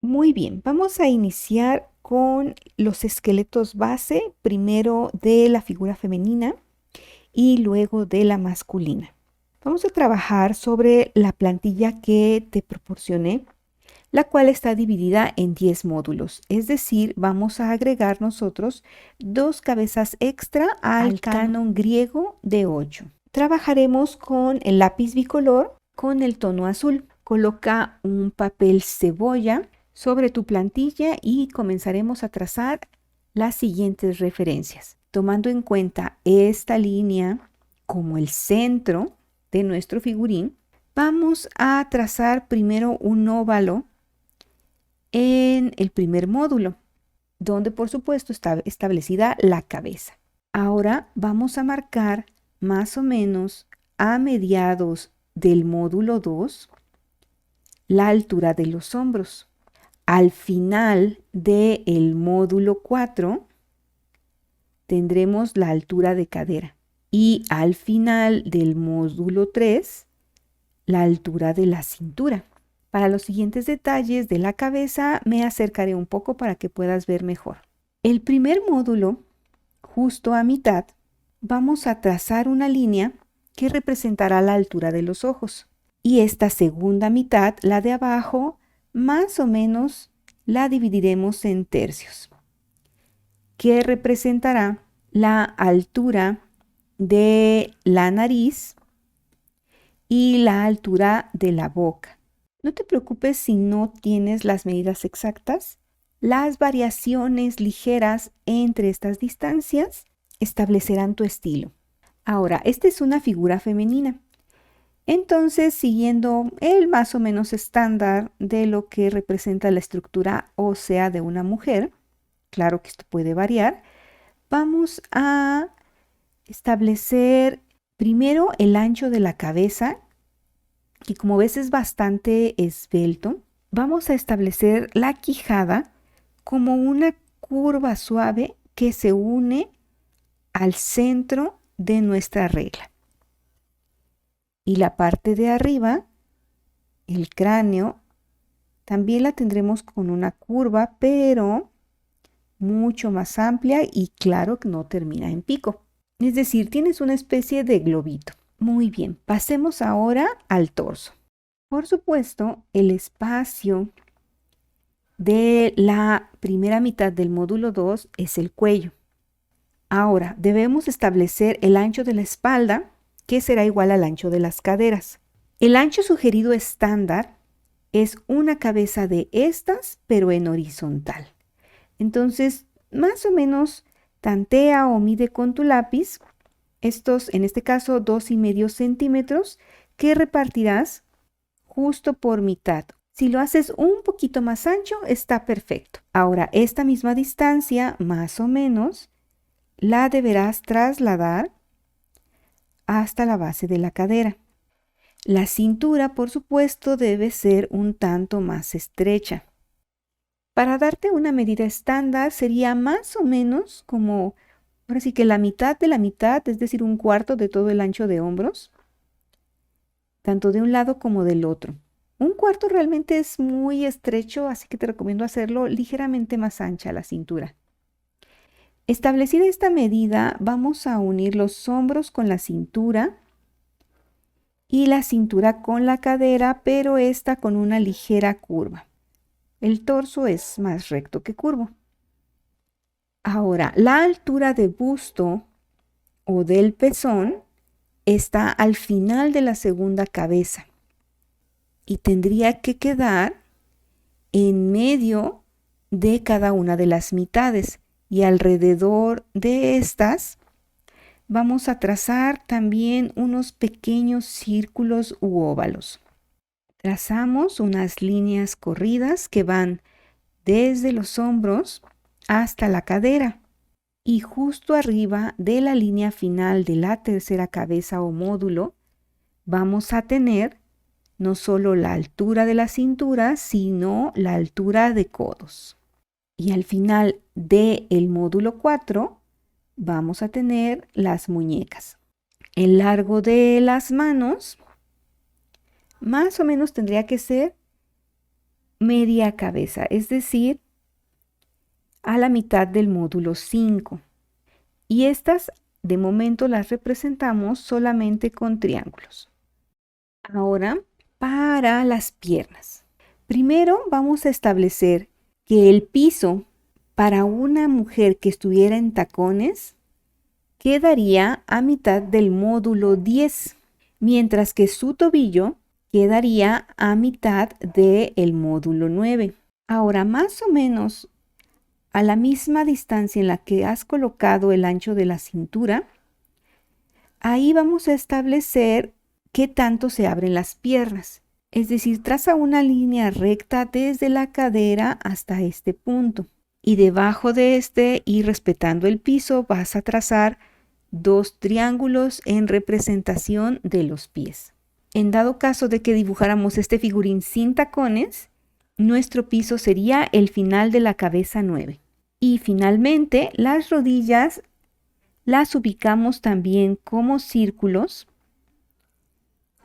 Muy bien, vamos a iniciar con los esqueletos base, primero de la figura femenina y luego de la masculina. Vamos a trabajar sobre la plantilla que te proporcioné, la cual está dividida en 10 módulos, es decir, vamos a agregar nosotros 2 cabezas extra al canon griego de 8. Trabajaremos con el lápiz bicolor con el tono azul. Coloca un papel cebolla sobre tu plantilla y comenzaremos a trazar las siguientes referencias. Tomando en cuenta esta línea como el centro de nuestro figurín, vamos a trazar primero un óvalo en el primer módulo, donde por supuesto está establecida la cabeza. Ahora vamos a marcar más o menos a mediados del módulo 2 la altura de los hombros. Al final del módulo 4 tendremos la altura de cadera y al final del módulo 3 la altura de la cintura. Para los siguientes detalles de la cabeza me acercaré un poco para que puedas ver mejor. El primer módulo, justo a mitad, vamos a trazar una línea que representará la altura de los ojos. Y esta segunda mitad, la de abajo, más o menos la dividiremos en tercios, que representará la altura de la nariz y la altura de la boca. No te preocupes si no tienes las medidas exactas. Las variaciones ligeras entre estas distancias establecerán tu estilo. Ahora, esta es una figura femenina. Entonces, siguiendo el más o menos estándar de lo que representa la estructura ósea de una mujer, claro que esto puede variar, vamos a establecer primero el ancho de la cabeza, que como ves es bastante esbelto. Vamos a establecer la quijada como una curva suave que se une al centro de nuestra regla. Y la parte de arriba, el cráneo, también la tendremos con una curva, pero mucho más amplia y claro que no termina en pico. Es decir, tienes una especie de globito. Muy bien, pasemos ahora al torso. Por supuesto, el espacio de la primera mitad del módulo 2 es el cuello. Ahora, debemos establecer el ancho de la espalda, que será igual al ancho de las caderas. El ancho sugerido estándar es una cabeza de estas, pero en horizontal. Entonces, más o menos tantea o mide con tu lápiz estos, en este caso, 2,5 centímetros, que repartirás justo por mitad. Si lo haces un poquito más ancho, está perfecto. Ahora, esta misma distancia, más o menos, la deberás trasladar hasta la base de la cadera. La cintura, por supuesto, debe ser un tanto más estrecha. Para darte una medida estándar, sería más o menos como, ahora sí que la mitad de la mitad, es decir, un cuarto de todo el ancho de hombros, tanto de un lado como del otro. Un cuarto realmente es muy estrecho, así que te recomiendo hacerlo ligeramente más ancha la cintura. Establecida esta medida, vamos a unir los hombros con la cintura y la cintura con la cadera, pero esta con una ligera curva. El torso es más recto que curvo. Ahora, la altura de busto o del pezón está al final de la segunda cabeza y tendría que quedar en medio de cada una de las mitades. Y alrededor de estas vamos a trazar también unos pequeños círculos u óvalos. Trazamos unas líneas corridas que van desde los hombros hasta la cadera y justo arriba de la línea final de la tercera cabeza o módulo vamos a tener no solo la altura de la cintura, sino la altura de codos. Y al final del módulo 4 vamos a tener las muñecas. El largo de las manos más o menos tendría que ser media cabeza, es decir, a la mitad del módulo 5. Y estas de momento las representamos solamente con triángulos. Ahora, para las piernas. Primero vamos a establecer que el piso para una mujer que estuviera en tacones quedaría a mitad del módulo 10, mientras que su tobillo quedaría a mitad del módulo 9. Ahora, más o menos a la misma distancia en la que has colocado el ancho de la cintura, ahí vamos a establecer qué tanto se abren las piernas. Es decir, traza una línea recta desde la cadera hasta este punto. Y debajo de este y respetando el piso vas a trazar 2 triángulos en representación de los pies. En dado caso de que dibujáramos este figurín sin tacones, nuestro piso sería el final de la cabeza 9. Y finalmente, las rodillas las ubicamos también como círculos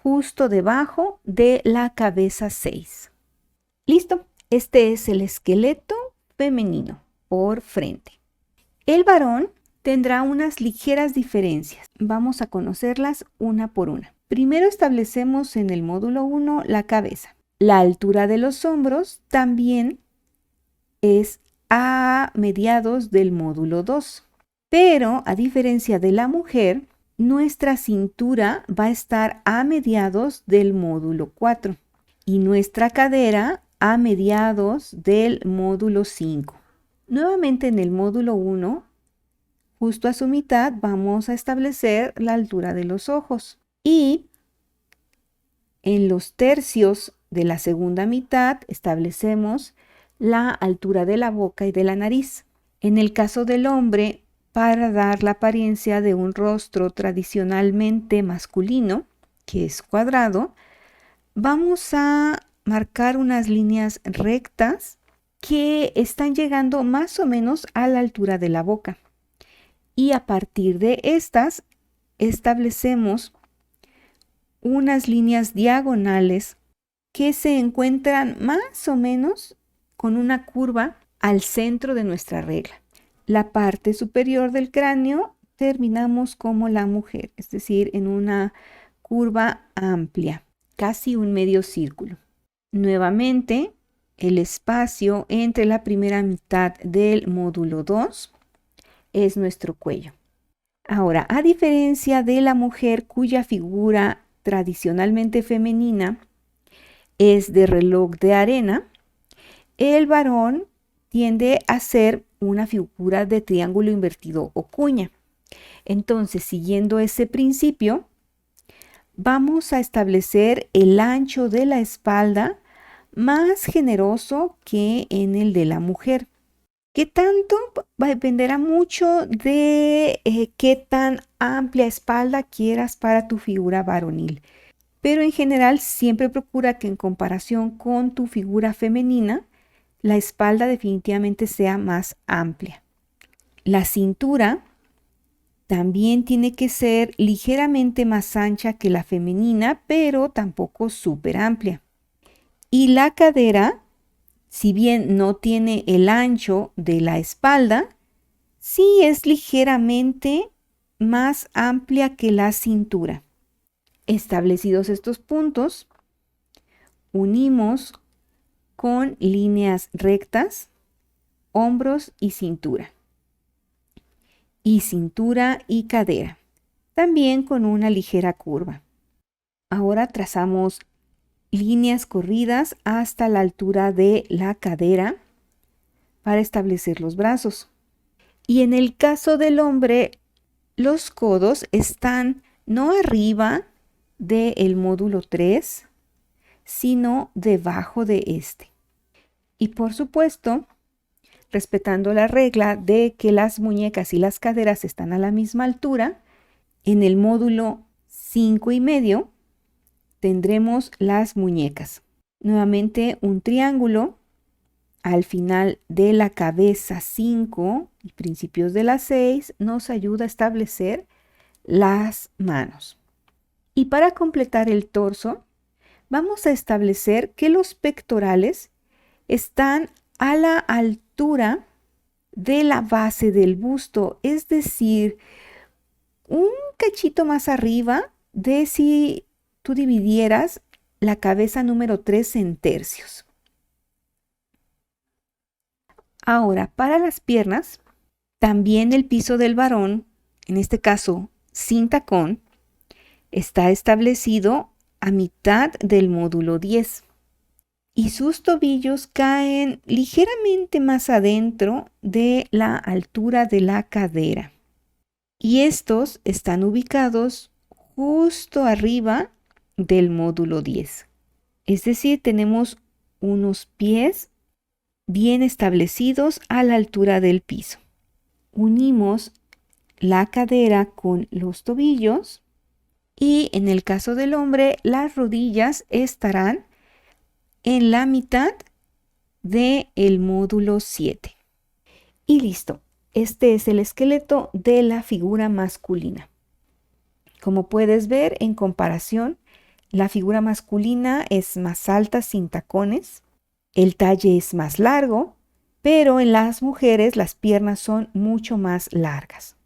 justo debajo de la cabeza 6. Listo, este es el esqueleto femenino por frente. El varón tendrá unas ligeras diferencias. Vamos a conocerlas una por una. Primero establecemos en el módulo 1 la cabeza. La altura de los hombros también es a mediados del módulo 2. Pero a diferencia de la mujer, nuestra cintura va a estar a mediados del módulo 4 y nuestra cadera a mediados del módulo 5. Nuevamente en el módulo 1, justo a su mitad, vamos a establecer la altura de los ojos. Y en los tercios de la segunda mitad establecemos la altura de la boca y de la nariz. En el caso del hombre, para dar la apariencia de un rostro tradicionalmente masculino, que es cuadrado, vamos a marcar unas líneas rectas que están llegando más o menos a la altura de la boca. Y a partir de estas establecemos unas líneas diagonales que se encuentran más o menos con una curva al centro de nuestra regla. La parte superior del cráneo terminamos como la mujer, es decir, en una curva amplia, casi un medio círculo. Nuevamente, el espacio entre la primera mitad del módulo 2 es nuestro cuello. Ahora, a diferencia de la mujer cuya figura tradicionalmente femenina es de reloj de arena, el varón tiende a ser una figura de triángulo invertido o cuña. Entonces, siguiendo ese principio, vamos a establecer el ancho de la espalda más generoso que en el de la mujer. ¿Qué tanto? Dependerá mucho de qué tan amplia espalda quieras para tu figura varonil. Pero en general siempre procura que en comparación con tu figura femenina, la espalda definitivamente sea más amplia. La cintura también tiene que ser ligeramente más ancha que la femenina, pero tampoco súper amplia. Y la cadera, si bien no tiene el ancho de la espalda, sí es ligeramente más amplia que la cintura. Establecidos estos puntos, unimos con líneas rectas, hombros y cintura. Y cintura y cadera, también con una ligera curva. Ahora trazamos líneas corridas hasta la altura de la cadera para establecer los brazos. Y en el caso del hombre, los codos están no arriba del módulo 3, sino debajo de este. Y por supuesto, respetando la regla de que las muñecas y las caderas están a la misma altura, en el módulo 5,5 tendremos las muñecas. Nuevamente un triángulo al final de la cabeza 5 y principios de la 6 nos ayuda a establecer las manos. Y para completar el torso, vamos a establecer que los pectorales están a la altura de la base del busto, es decir, un cachito más arriba de si tú dividieras la cabeza número 3 en tercios. Ahora, para las piernas, también el piso del varón, en este caso sin tacón, está establecido a mitad del módulo 10 y sus tobillos caen ligeramente más adentro de la altura de la cadera. Y estos están ubicados justo arriba del módulo 10. Es decir, tenemos unos pies bien establecidos a la altura del piso. Unimos la cadera con los tobillos y en el caso del hombre, las rodillas estarán en la mitad del módulo 7. Y listo, este es el esqueleto de la figura masculina. Como puedes ver, en comparación, la figura masculina es más alta sin tacones, el talle es más largo, pero en las mujeres las piernas son mucho más largas.